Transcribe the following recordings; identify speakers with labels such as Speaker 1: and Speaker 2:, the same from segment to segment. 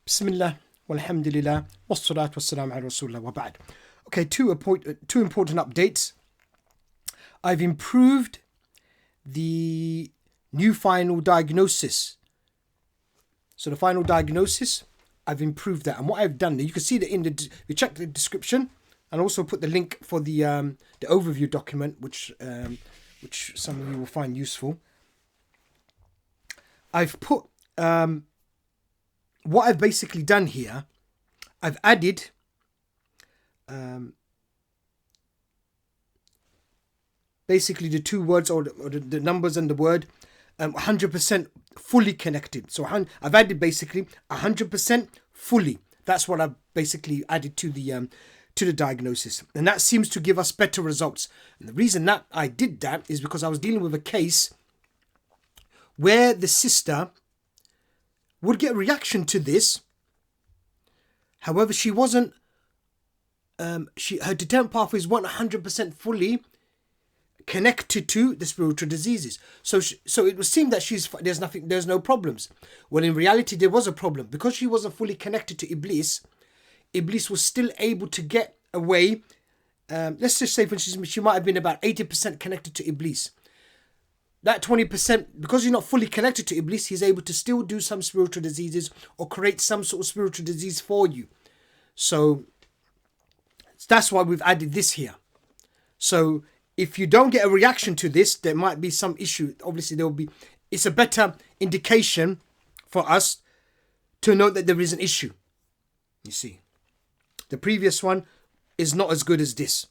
Speaker 1: Bismillah, walhamdulillah, wassalatu wassalamu ala rasulullah wa ba'd. Okay, two important updates. I've improved the new final diagnosis. So the final diagnosis, I've improved that. And what I've done, you can see that you check the description, and also put the link for the overview document, which some of you will find useful. I've put what I've basically done here. I've added basically the two words or the numbers and the word 100% fully connected. So I've added basically 100% fully. That's what I've basically added to the diagnosis, and that seems to give us better results. And the reason that I did that is because I was dealing with a case where the sister would get a reaction to this. However, she wasn't. Her deterrent pathway is 100% fully connected to the spiritual diseases. So it would seem that there's no problems. Well, in reality, there was a problem because she wasn't fully connected to Iblis. Iblis was still able to get away. Let's just say, for instance, she might have been about 80% connected to Iblis. That 20%, because you're not fully connected to Iblis, he's able to still do some spiritual diseases or create some sort of spiritual disease for you. So that's why we've added this here. So if you don't get a reaction to this, there might be some issue. Obviously, it's a better indication for us to know that there is an issue. You see, the previous one is not as good as this.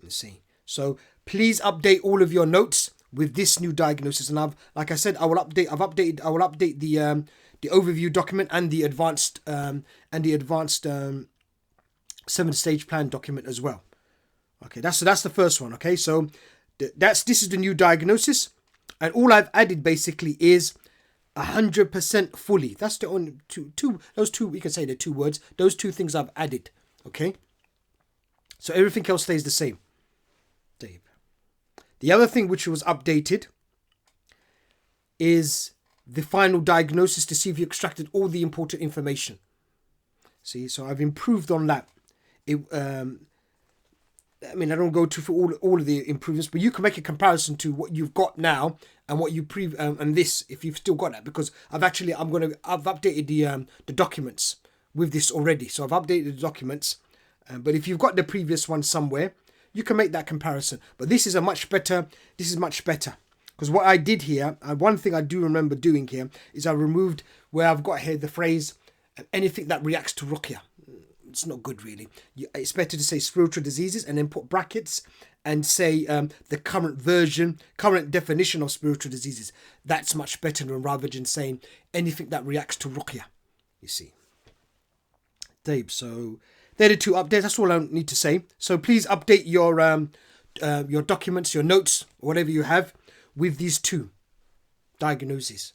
Speaker 1: You see, so please update all of your notes with this new diagnosis. And like I said, I will update the overview document and the advanced 7-stage plan document as well. Okay, that's the first one. Okay, so this is the new diagnosis, and all I've added basically is 100% fully. That's the only those two, we can say the two words. Those two things I've added. Okay, so everything else stays the same. The other thing which was updated is the final diagnosis to see if you extracted all the important information. See, so I've improved on that. I don't go through all of the improvements, but you can make a comparison to what you've got now and what you and this, if you've still got that, because I've updated the documents with this already. So I've updated the documents, but if you've got the previous one somewhere, you can make that comparison. But this is much better because what I did here, one thing I do remember doing here is I removed where I've got here the phrase anything that reacts to ruqya. It's not good, really. It's better to say spiritual diseases and then put brackets and say the current definition of spiritual diseases. That's much better than rather than saying anything that reacts to ruqya. You see, Dave. So they're the two updates. That's all I need to say. So please update your documents, your notes, whatever you have, with these two diagnoses.